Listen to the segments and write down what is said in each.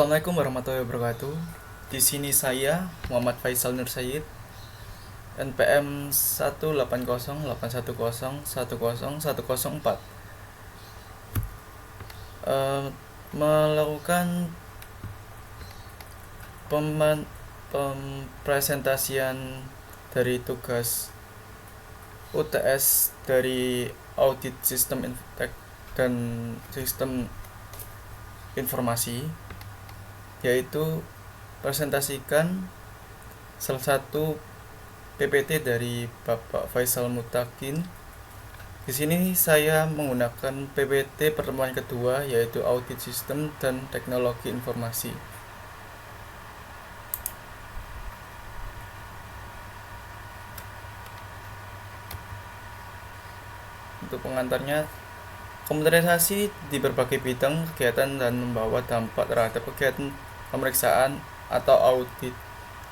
Assalamualaikum warahmatullahi wabarakatuh. Di sini saya Muhammad Faisal Nur Sayyid, NPM 18081010104, melakukan presentasian dari tugas UTS dari audit sistem dan sistem informasi, yaitu presentasikan salah satu PPT dari Bapak Faisal Mutakin. Di sini saya menggunakan PPT pertemuan kedua, yaitu audit sistem dan teknologi informasi. Untuk pengantarnya, komputerisasi di berbagai bidang kegiatan dan membawa dampak terhadap kegiatan pemeriksaan atau audit,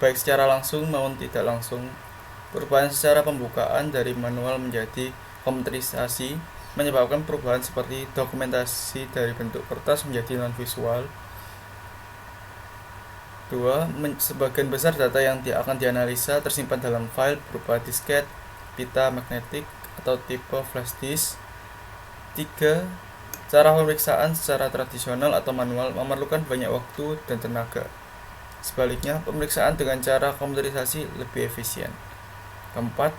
baik secara langsung maupun tidak langsung. Perubahan secara pembukaan dari manual menjadi komputerisasi menyebabkan perubahan seperti dokumentasi dari bentuk kertas menjadi non-visual. 2. Sebagian besar data yang akan dianalisa tersimpan dalam file berupa disket, pita magnetik, atau tipe flash disk. 3. Cara pemeriksaan secara tradisional atau manual memerlukan banyak waktu dan tenaga. Sebaliknya, pemeriksaan dengan cara komputerisasi lebih efisien. 4.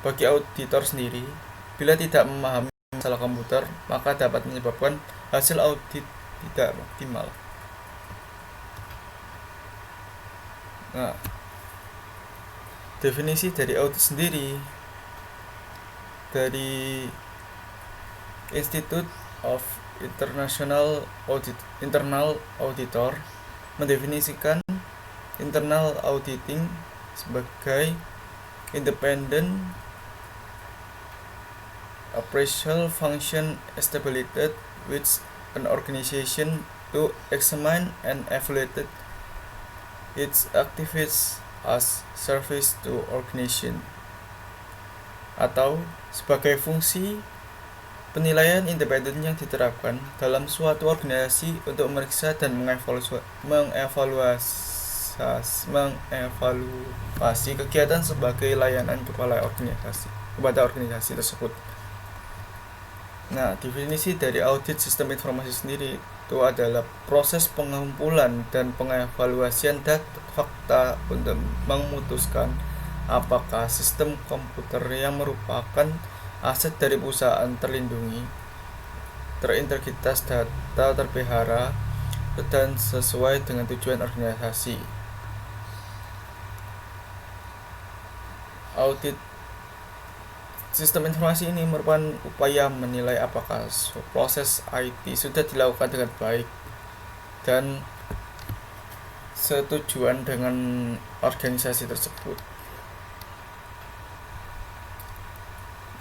Bagi auditor sendiri, bila tidak memahami masalah komputer, maka dapat menyebabkan hasil audit tidak optimal. Definisi dari audit sendiri dari Institute of Internal Auditor mendefinisikan internal auditing sebagai independent operational function established with an organization to examine and evaluate its activities as service to organization, atau sebagai fungsi penilaian independen yang diterapkan dalam suatu organisasi untuk memeriksa dan mengevaluasi kegiatan sebagai layanan kepada organisasi tersebut. Definisi dari audit sistem informasi sendiri itu adalah proses pengumpulan dan pengevaluasian data fakta untuk memutuskan apakah sistem komputer yang merupakan aset dari perusahaan terlindungi, terintegritas data terpelihara, dan sesuai dengan tujuan organisasi. Audit sistem informasi ini merupakan upaya menilai apakah proses IT sudah dilakukan dengan baik dan setujuan dengan organisasi tersebut.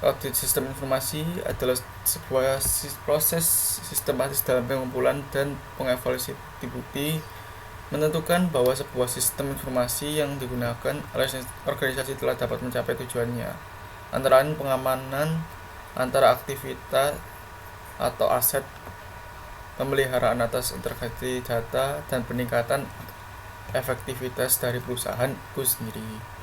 Audit sistem informasi adalah sebuah proses sistematis dalam pengumpulan dan pengevaluasi bukti-bukti, menentukan bahwa sebuah sistem informasi yang digunakan oleh organisasi telah dapat mencapai tujuannya, antara lain pengamanan antara aktivitas atau aset, pemeliharaan atas integrasi data, dan peningkatan efektivitas dari perusahaan itu sendiri.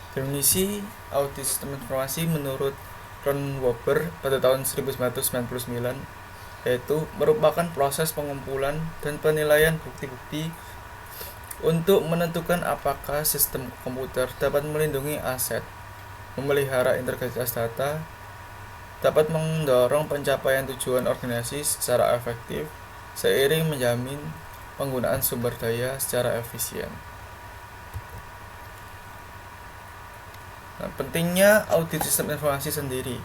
Definisi audit sistem informasi menurut Ron Wober pada tahun 1999 yaitu merupakan proses pengumpulan dan penilaian bukti-bukti untuk menentukan apakah sistem komputer dapat melindungi aset, memelihara integritas data, dapat mendorong pencapaian tujuan organisasi secara efektif, seiring menjamin penggunaan sumber daya secara efisien. Pentingnya audit sistem informasi sendiri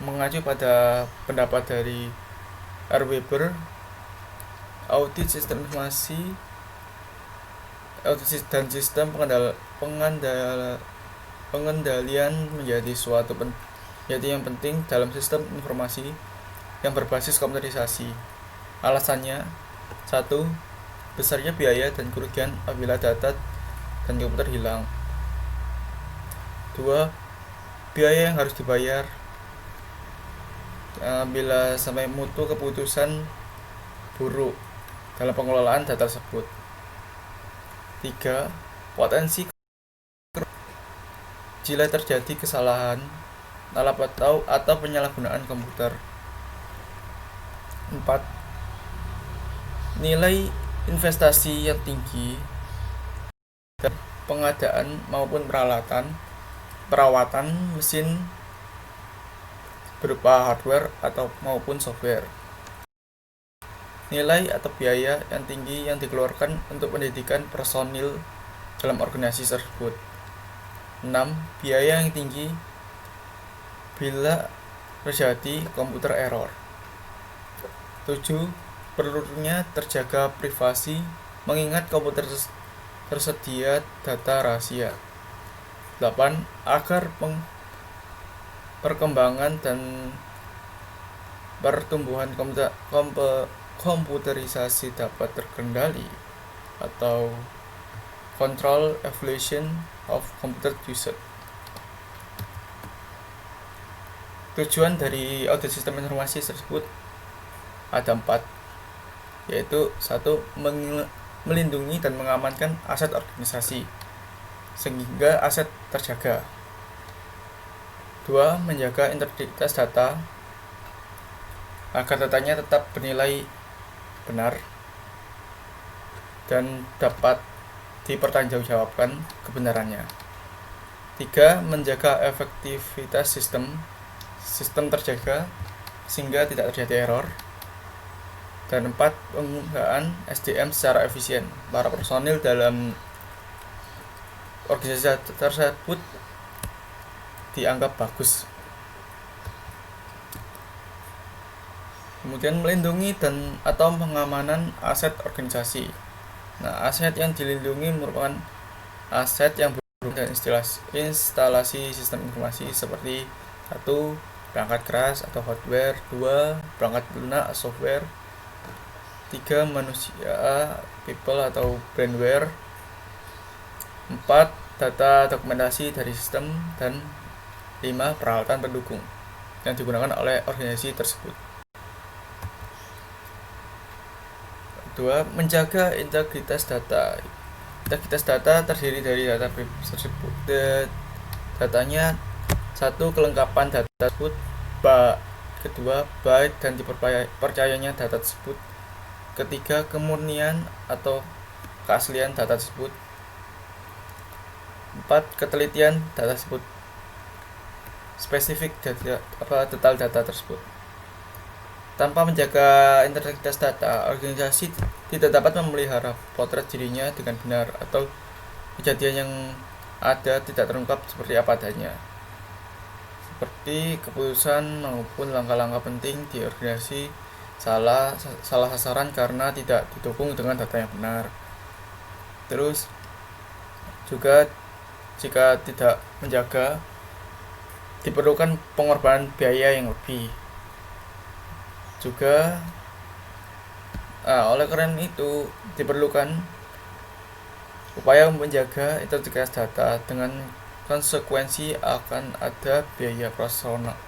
mengacu pada pendapat dari R. Weber. Audit sistem informasi dan sistem pengendalian menjadi yang penting dalam sistem informasi yang berbasis komputerisasi. Alasannya: 1. Besarnya biaya dan kerugian apabila data dan komputer hilang. 2. Biaya yang harus dibayar bila sampai mutu keputusan buruk dalam pengelolaan data tersebut. 3. Potensi jika terjadi kesalahan atau penyalahgunaan komputer. 4. Nilai investasi yang tinggi dan pengadaan maupun perawatan mesin berupa hardware atau maupun software. Nilai atau biaya yang tinggi yang dikeluarkan untuk pendidikan personil dalam organisasi tersebut. 6. Biaya yang tinggi bila terjadi komputer error. 7. Perlunya terjaga privasi mengingat komputer tersedia data rahasia. 8. Agar perkembangan dan pertumbuhan komputerisasi dapat terkendali atau control evolution of computer usage. Tujuan dari audit sistem informasi tersebut ada 4, yaitu 1. Melindungi dan mengamankan aset organisasi sehingga aset terjaga. 2. Menjaga integritas data agar datanya tetap bernilai benar dan dapat dipertanggungjawabkan kebenarannya. 3. Menjaga efektivitas sistem terjaga sehingga tidak terjadi error. Dan 4. Penggunaan SDM secara efisien. Para personil dalam organisasi tersebut dianggap bagus. Kemudian melindungi dan atau pengamanan aset organisasi. Nah, aset yang dilindungi merupakan aset yang berhubungan dengan instalasi sistem informasi seperti 1. Perangkat keras atau hardware. 2. Perangkat lunak software. 3. Manusia people atau brandware. 4. Data dokumentasi dari sistem. Dan 5. Peralatan pendukung yang digunakan oleh organisasi tersebut. 2. Menjaga integritas data. Integritas data terdiri dari data tersebut. Datanya 1. Kelengkapan data tersebut. Kedua, baik dan dipercayanya data tersebut. Ketiga, kemurnian atau keaslian data tersebut. 4. Ketelitian data tersebut. Spesifik detail data tersebut. Tanpa menjaga integritas data, organisasi tidak dapat memelihara potret dirinya dengan benar atau kejadian yang ada tidak terungkap seperti apa adanya. Seperti keputusan maupun langkah-langkah penting di organisasi salah sasaran karena tidak didukung dengan data yang benar. Terus juga jika tidak menjaga, diperlukan pengorbanan biaya yang lebih. Juga oleh karena itu diperlukan upaya menjaga integritas data dengan konsekuensi akan ada biaya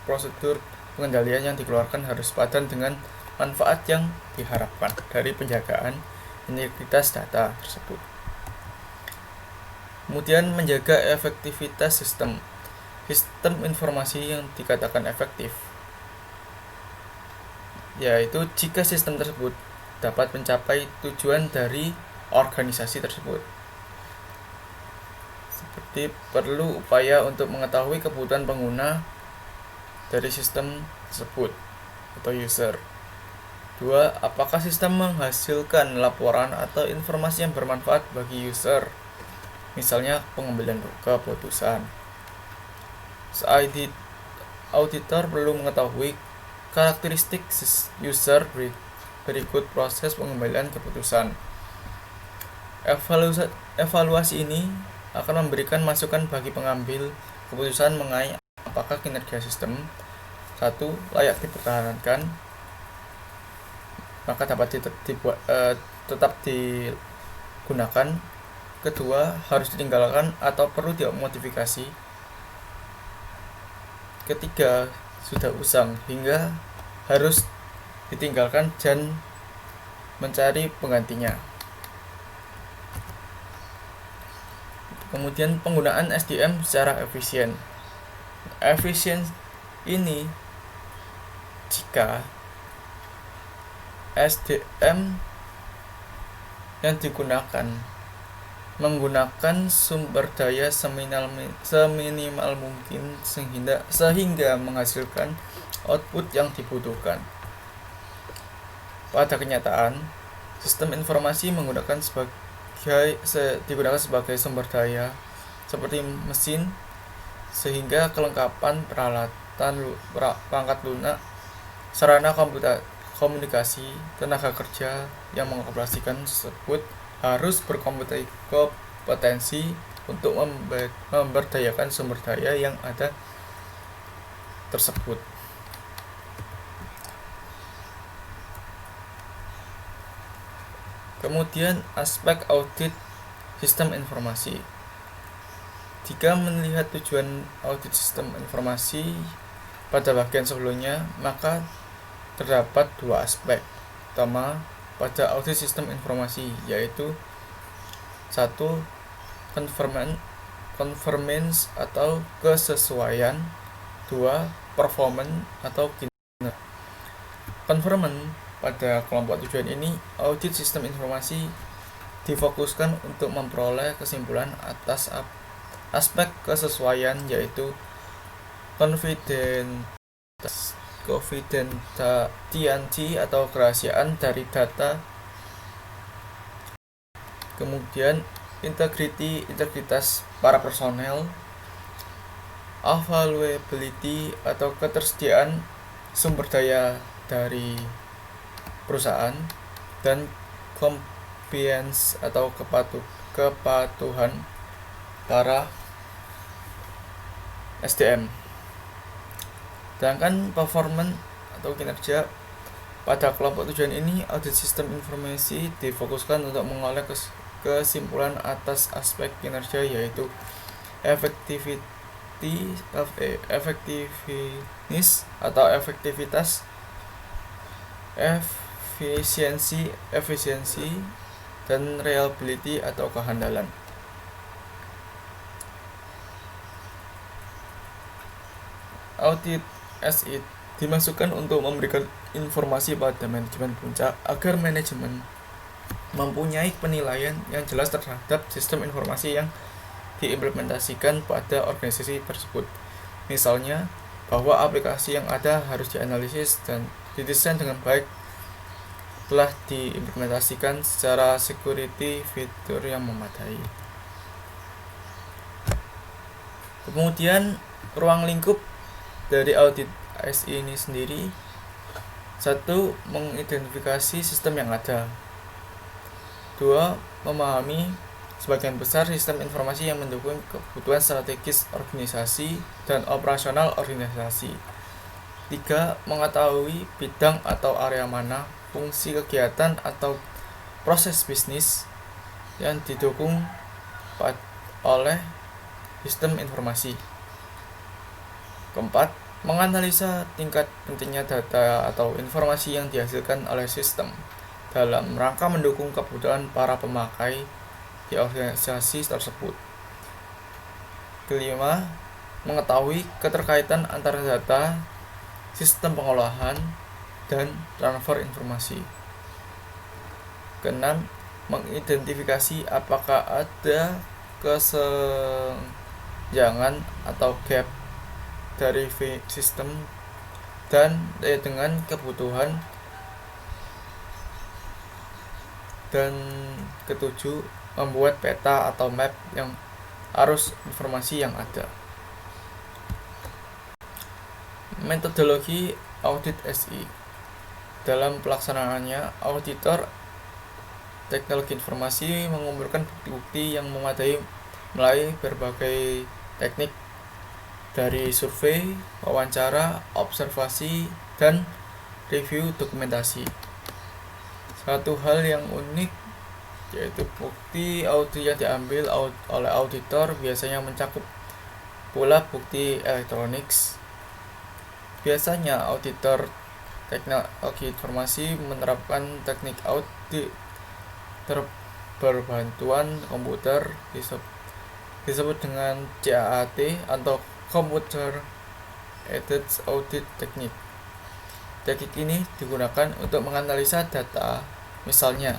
prosedur pengendalian yang dikeluarkan harus sepadan dengan manfaat yang diharapkan dari penjagaan integritas data tersebut. Kemudian menjaga efektivitas sistem informasi yang dikatakan efektif, yaitu jika sistem tersebut dapat mencapai tujuan dari organisasi tersebut. Seperti perlu upaya untuk mengetahui kebutuhan pengguna dari sistem tersebut atau user. 2. Apakah sistem menghasilkan laporan atau informasi yang bermanfaat bagi user, misalnya pengambilan keputusan. Auditor perlu mengetahui karakteristik user berikut proses pengambilan keputusan. Evaluasi ini akan memberikan masukan bagi pengambil keputusan mengenai apakah kinerja sistem 1. Layak dipertahankan, maka dapat tetap digunakan. Kedua, harus ditinggalkan atau perlu dimodifikasi. Ketiga, sudah usang hingga harus ditinggalkan dan mencari penggantinya. Kemudian penggunaan SDM secara efisien. Efisien ini jika SDM yang digunakan menggunakan sumber daya seminimal mungkin sehingga menghasilkan output yang dibutuhkan. Pada kenyataan, sistem informasi digunakan sebagai sumber daya seperti mesin, sehingga kelengkapan perangkat lunak, sarana komunikasi, tenaga kerja yang mengoperasikan tersebut harus berkompetensi untuk memberdayakan sumber daya yang ada tersebut. Kemudian aspek audit sistem informasi. Jika melihat tujuan audit sistem informasi pada bagian sebelumnya, maka terdapat dua aspek utama pada audit sistem informasi, yaitu 1. Conformance atau kesesuaian, 2. Performance atau kinerja. Conformance pada kelompok tujuan ini, audit sistem informasi difokuskan untuk memperoleh kesimpulan atas aspek kesesuaian, yaitu confidentiality atau kerahasiaan dari data, kemudian integritas para personel, availability atau ketersediaan sumber daya dari perusahaan, dan compliance atau kepatuhan para SDM. Sedangkan performance atau kinerja pada kelompok tujuan ini, audit sistem informasi difokuskan untuk mengolah kesimpulan atas aspek kinerja, yaitu effectiveness atau efektivitas, efisiensi, dan reliability atau kehandalan. Audit SI dimasukkan untuk memberikan informasi pada manajemen puncak agar manajemen mempunyai penilaian yang jelas terhadap sistem informasi yang diimplementasikan pada organisasi tersebut. Misalnya, bahwa aplikasi yang ada harus dianalisis dan didesain dengan baik, telah diimplementasikan secara security fitur yang memadai. Kemudian ruang lingkup dari audit SI ini sendiri: 1. Mengidentifikasi sistem yang ada. 2. Memahami sebagian besar sistem informasi yang mendukung kebutuhan strategis organisasi dan operasional organisasi. 3. Mengetahui bidang atau area mana, fungsi kegiatan atau proses bisnis yang didukung oleh sistem informasi. 4. Menganalisa tingkat pentingnya data atau informasi yang dihasilkan oleh sistem dalam rangka mendukung kebutuhan para pemakai di organisasi tersebut. 5. Mengetahui keterkaitan antara data, sistem pengolahan, dan transfer informasi. 6. Mengidentifikasi apakah ada kesenjangan atau gap dari sistem dan dengan kebutuhan. Dan 7. Membuat peta atau map yang arus informasi yang ada. Metodologi audit SI. Dalam pelaksanaannya, auditor teknologi informasi mengumpulkan bukti-bukti yang memadai melalui berbagai teknik, dari survei, wawancara, observasi, dan review dokumentasi. Satu hal yang unik yaitu bukti audit yang diambil oleh auditor biasanya mencakup pula bukti elektronik. Biasanya auditor teknologi informasi menerapkan teknik audit berbantuan komputer disebut dengan CAAT atau Computer Aided Audit Technique. Teknik ini digunakan untuk menganalisa data, misalnya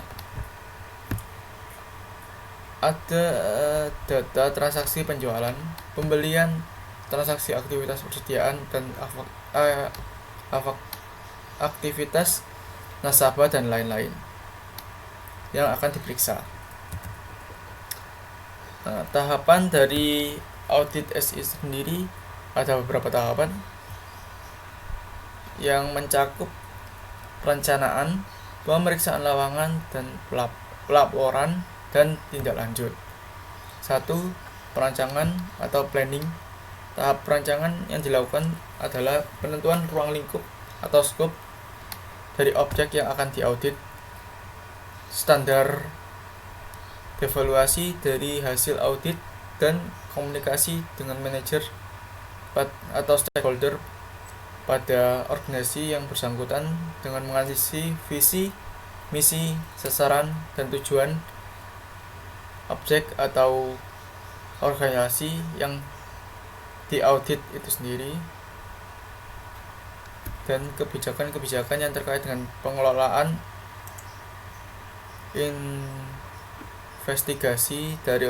ada data transaksi penjualan, pembelian, transaksi aktivitas persediaan, dan aktivitas nasabah dan lain-lain yang akan diperiksa. Nah, tahapan dari audit SI sendiri ada beberapa tahapan yang mencakup perencanaan, pemeriksaan lapangan, dan pelaporan dan tindak lanjut. 1. Perancangan atau planning. Tahap perancangan yang dilakukan adalah penentuan ruang lingkup atau scope dari objek yang akan diaudit, standar evaluasi dari hasil audit, dan komunikasi dengan manajer atau stakeholder pada organisasi yang bersangkutan dengan menganalisis visi, misi, sasaran, dan tujuan objek atau organisasi yang diaudit itu sendiri, dan kebijakan-kebijakan yang terkait dengan pengelolaan investigasi dari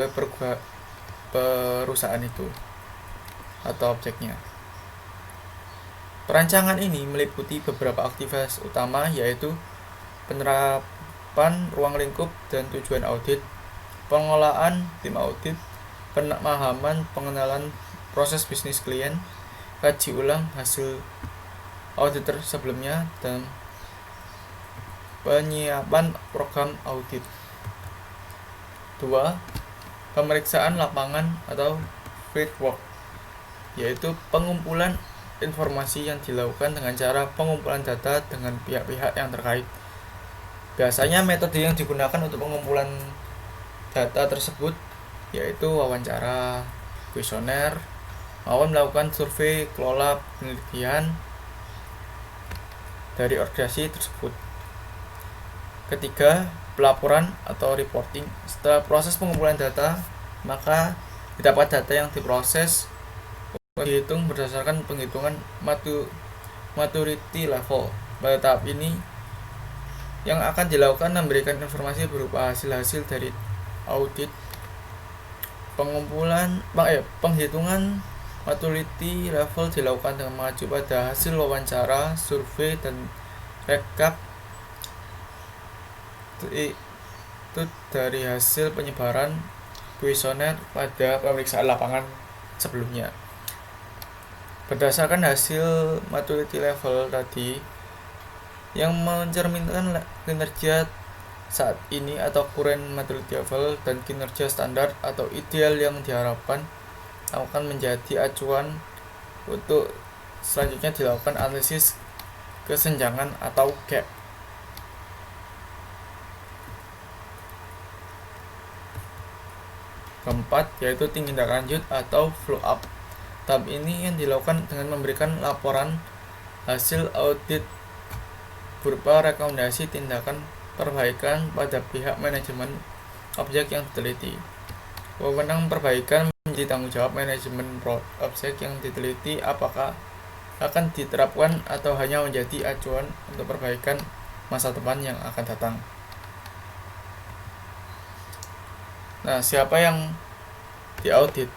perusahaan itu atau objeknya. Perancangan ini meliputi beberapa aktivitas utama, yaitu penerapan ruang lingkup dan tujuan audit, pengelolaan tim audit, pemahaman pengenalan proses bisnis klien, kaji ulang hasil auditor sebelumnya, dan penyiapan program audit. 2. Pemeriksaan lapangan atau fieldwork, yaitu pengumpulan informasi yang dilakukan dengan cara pengumpulan data dengan pihak-pihak yang terkait. Biasanya metode yang digunakan untuk pengumpulan data tersebut yaitu wawancara, kuesioner, maupun melakukan survei kelola penelitian dari organisasi tersebut. Ketiga, pelaporan atau reporting. Setelah proses pengumpulan data, maka didapat data yang diproses dihitung berdasarkan penghitungan maturity level. Pada tahap ini yang akan dilakukan memberikan informasi berupa hasil-hasil dari audit. Penghitungan maturity level dilakukan dengan mengacu pada hasil wawancara, survei, dan rekap itu dari hasil penyebaran kuesioner pada pemeriksaan lapangan sebelumnya. Berdasarkan hasil maturity level tadi yang mencerminkan kinerja saat ini atau current maturity level dan kinerja standar atau ideal yang diharapkan, akan menjadi acuan untuk selanjutnya dilakukan analisis kesenjangan atau gap. Keempat, yaitu tindak lanjut atau follow up. Tahap ini yang dilakukan dengan memberikan laporan hasil audit berupa rekomendasi tindakan perbaikan pada pihak manajemen objek yang diteliti. Wewenang perbaikan menjadi tanggung jawab manajemen objek yang diteliti, apakah akan diterapkan atau hanya menjadi acuan untuk perbaikan masa depan yang akan datang. Nah, siapa yang diaudit?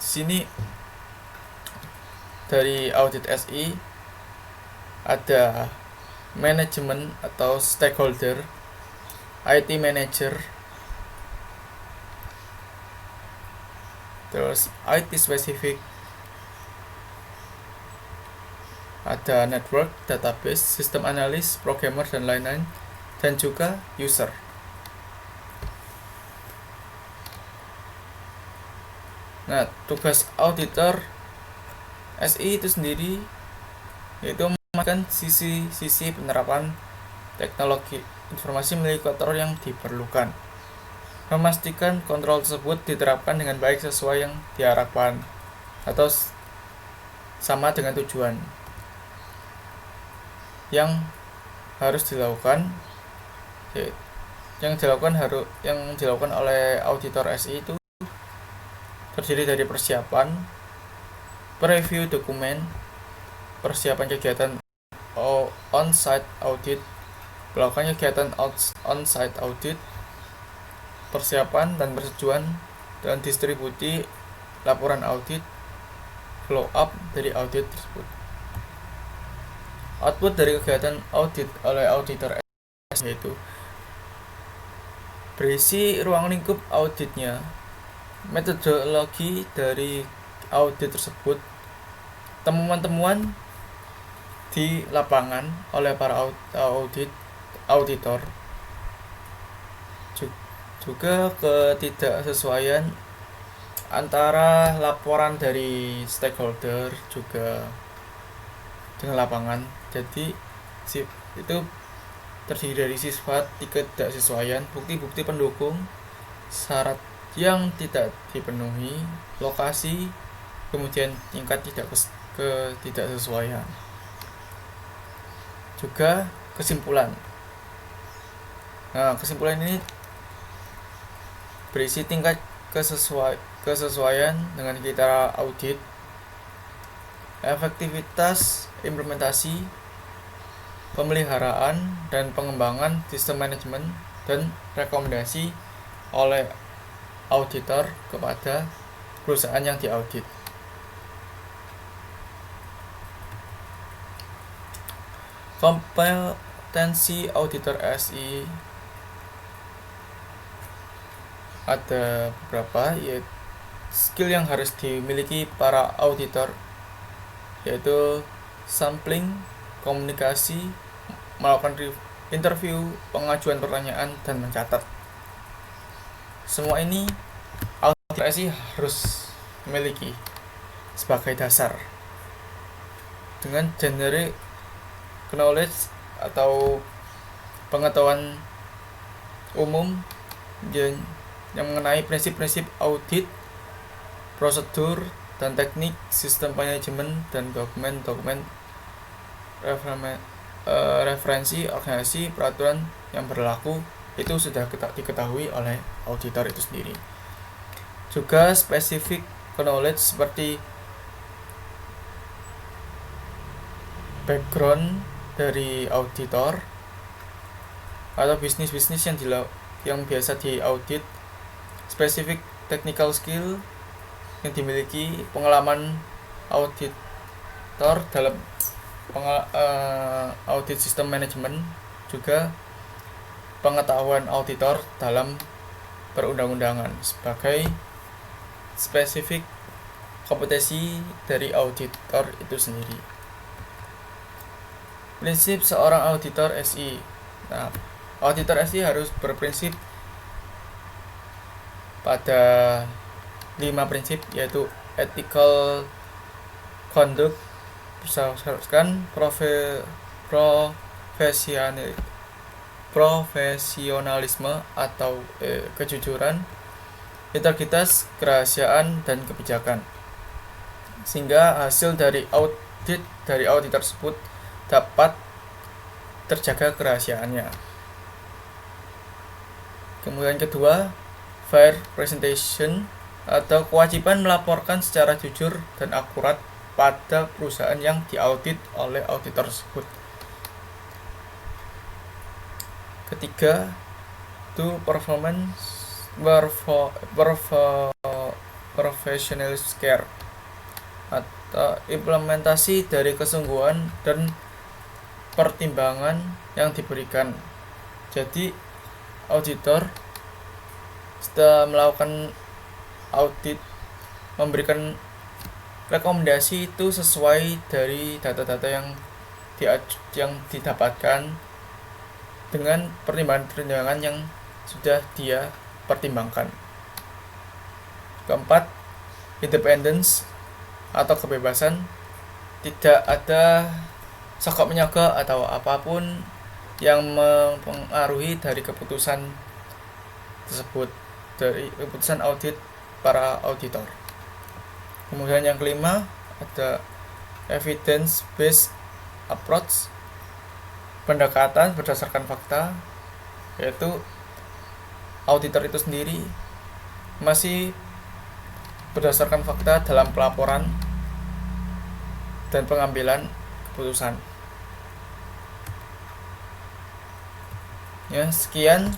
Di sini dari audit SI ada manajemen atau stakeholder, IT manager, terus IT specific, ada network, database, sistem analis, programmer, dan lain-lain, dan juga user. Nah, tugas auditor SI itu sendiri yaitu memastikan sisi penerapan teknologi informasi milik kotor yang diperlukan, memastikan kontrol tersebut diterapkan dengan baik sesuai yang diharapkan atau sama dengan tujuan. yang harus dilakukan, yang dilakukan oleh auditor SI itu terdiri dari persiapan, preview dokumen, persiapan kegiatan on-site audit, melakukan kegiatan on-site audit, persiapan dan persetujuan dan distribusi laporan audit, follow up dari audit tersebut. Output dari kegiatan audit oleh auditor yaitu berisi ruang lingkup auditnya, metodologi dari audit tersebut, temuan-temuan di lapangan oleh para auditor, juga ketidaksesuaian antara laporan dari stakeholder juga dengan lapangan. Jadi itu terdiri dari sifat ketidaksesuaian, bukti-bukti pendukung, syarat yang tidak dipenuhi, lokasi, kemudian tingkat ketidaksesuaian. Juga kesimpulan. Nah, kesimpulan ini berisi tingkat kesesuaian dengan kriteria audit, efektivitas implementasi, pemeliharaan dan pengembangan sistem manajemen, dan rekomendasi oleh auditor kepada perusahaan yang diaudit. Kompetensi auditor SI ada beberapa, yaitu skill yang harus dimiliki para auditor, yaitu sampling, komunikasi, melakukan interview, pengajuan pertanyaan, dan mencatat. Semua ini auditor SI harus memiliki sebagai dasar. Dengan generic knowledge atau pengetahuan umum yang mengenai prinsip-prinsip audit, prosedur dan teknik, sistem manajemen, dan dokumen-dokumen referensi organisasi, peraturan yang berlaku itu sudah diketahui oleh auditor itu sendiri. Juga specific knowledge seperti background dari auditor atau bisnis yang biasa diaudit, specific technical skill yang dimiliki, pengalaman auditor dalam audit sistem manajemen, juga pengetahuan auditor dalam perundang-undangan sebagai spesifik kompetensi dari auditor itu sendiri. Prinsip seorang auditor SI. Nah, auditor SI harus berprinsip pada 5 prinsip, yaitu ethical conduct, berdasarkan profesionalisme atau kejujuran, integritas, kerahasiaan, dan kebijakan, sehingga hasil dari audit tersebut dapat terjaga kerahasiaannya. Kemudian kedua, fair presentation atau kewajiban melaporkan secara jujur dan akurat pada perusahaan yang diaudit oleh auditor tersebut. Ketiga, itu professional care atau implementasi dari kesungguhan dan pertimbangan yang diberikan. Jadi auditor setelah melakukan audit memberikan rekomendasi itu sesuai dari data-data yang didapatkan dengan pertimbangan-pertimbangan yang sudah dia pertimbangkan. Keempat, independence atau kebebasan, tidak ada sokok menyogok atau apapun yang mempengaruhi dari keputusan tersebut, dari keputusan audit para auditor. Kemudian yang kelima ada evidence based approach pendekatan berdasarkan fakta, yaitu auditor itu sendiri masih berdasarkan fakta dalam pelaporan dan pengambilan keputusan. Ya, sekian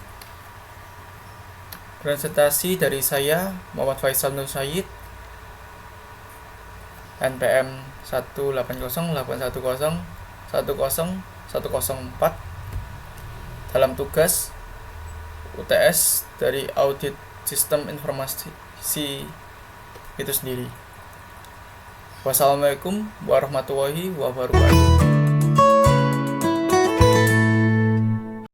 presentasi dari saya, Muhammad Faisal Nur Syed, NPM 18081010104, dalam tugas UTS dari audit sistem informasi itu sendiri. Wassalamualaikum warahmatullahi wabarakatuh.